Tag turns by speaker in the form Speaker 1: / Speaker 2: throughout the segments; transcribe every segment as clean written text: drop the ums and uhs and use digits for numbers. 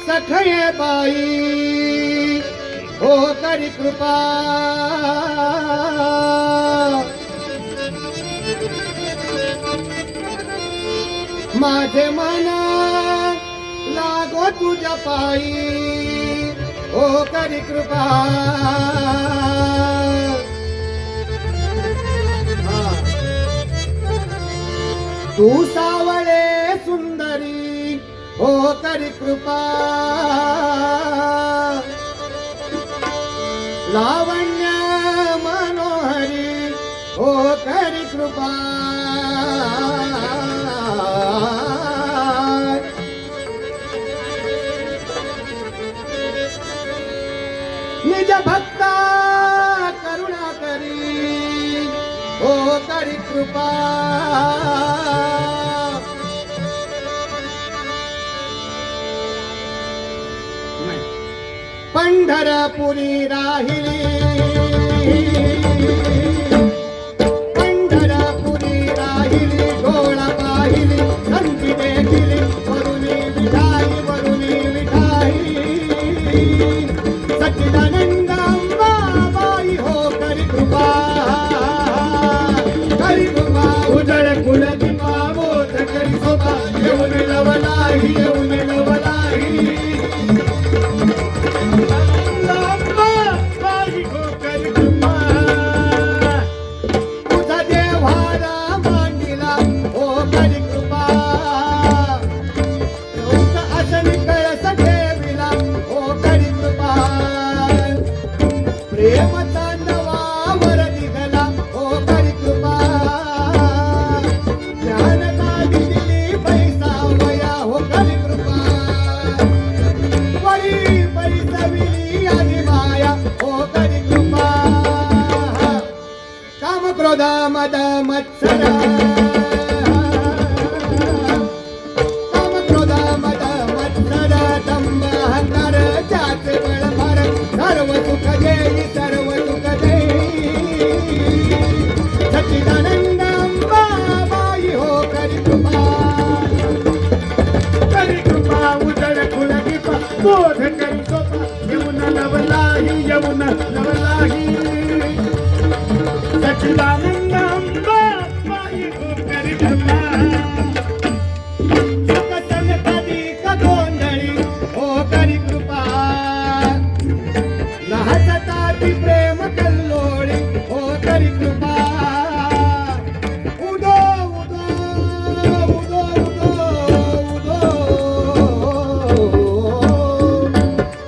Speaker 1: सखये बाई हो करी कृपा माझे मन लागो तुझ्या पायी हो करी कृपा तू सावळे सुंदरी हो करी कृपा लावण्य मनोहरी हो करी कृपा निज भक्ता करुणा करी हो करी कृपा पंढरपुरी राहिली पंढरपुरी राहिली डोळा पाहिली संधी देखिली वरुणी विठाई सच्चिदानंद अंबाबाई हो करी कृपा उजळ कुल दीपा मोठ करी शोभा येऊन लवलाही प्रेम तांडवावर निघाला हो करी कृपा ज्ञान गादी दिली पैसा वया हो करी कृपा वळी पैसविली आणि माया हो करी कृपा काम क्रोध मद मत्सर काम क्रोध मद मत्सर दंभ अहंकार जाचे बळभर सर्व सुख देई सर्व सुख देई सच्चिदानंद अंबाबाई हो करी कृपा उजळ खुल दीप बोध करी शोभा येऊन लवलाही सच्चिदानंद अंबाबाई हो करी कृपा कधी गोंधळी हो करी कृपा नाचताती प्रेम कल्लोळी हो करी कृपा उदो उदो उदो उदो उदो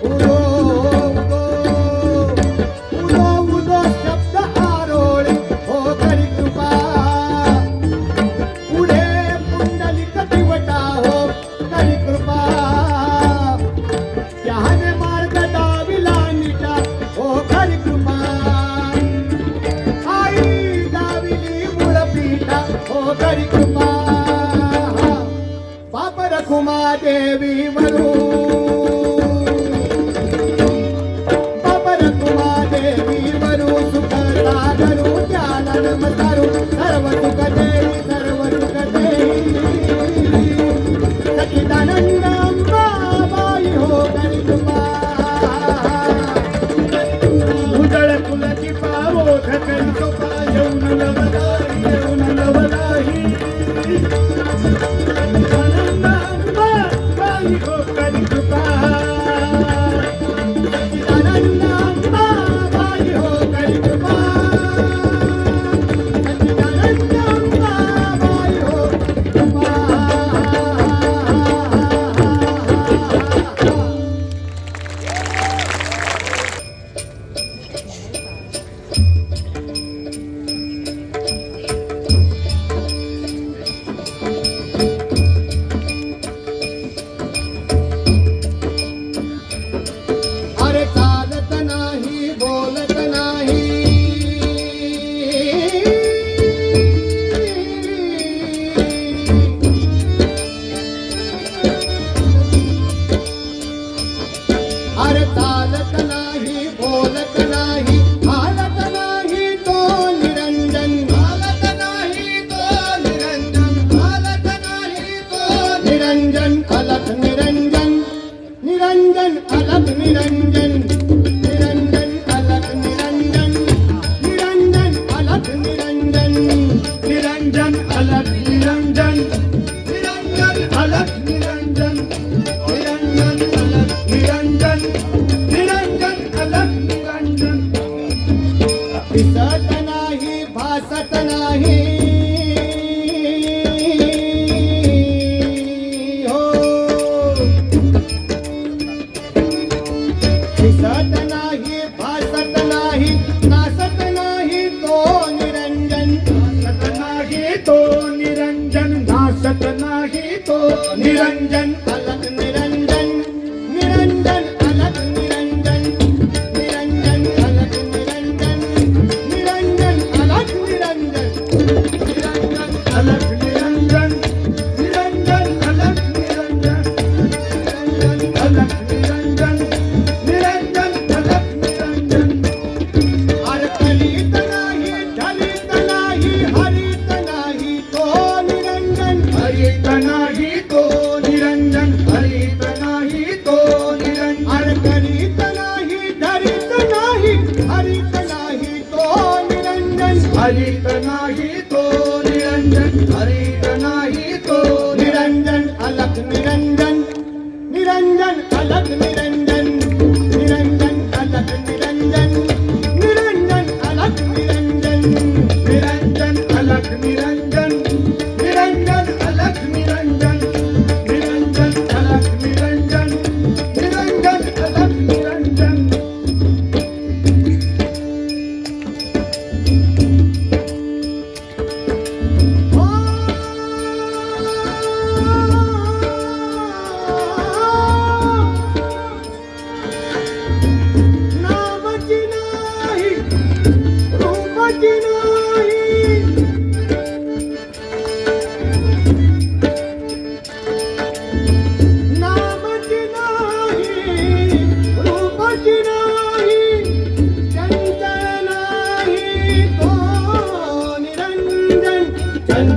Speaker 1: उदो उदो उदो शब्द आरोळी हो करी कृपा पुढे पुंडलिक दिवटा हो करी कृपा करी कृपा उजळ फुलाची पावोठ करी कृपा येऊन लवलाही येऊन लवलाही सच्चिदानंदांबा बाई हो करी कृपा सच्चिदानंदांबा बाई हो करी कृपा सच्चिदानंदांबा बाई हो कृपा अरे चालत नाही बोलत नाही अरे चालत नाही बोलत नाही हालत नाही तो निरंजन हालत नाही तो निरंजन हालत नाही तो निरंजन अलख निरंजन निरंजन अलख निरंजन निरंजन अलख निरंजन निरंजन अलख निरंजन निरंजन अलख निरंजन निरंजन अलख निरंजन निरंजन अलख निरंजन निरंजन अलख निरंजन दिसत नाही भासत नाही हो दिसत नाही भासत नाही नासत नाही तो निरंजन नासत नाही तो निरंजन नासत नाही तो निरंजन अलग निरंजन निरंजन अलग निरंजन निरंजन अलग निरंजन निरंजन अलग निरंजन निरंजन अलग निरंजन निरंजन अलग निरंजन निरंजन अलग निरंजन निरंजन अलग निरंजन अरे कलीत नाही ढलीत नाही हरित नाही तो निरंजन हरित नाही तो निरंजन हरित नाही तो निरंजन अरे कलीत नाही ढलीत नाही हरित नाही तो निरंजन हरित नाही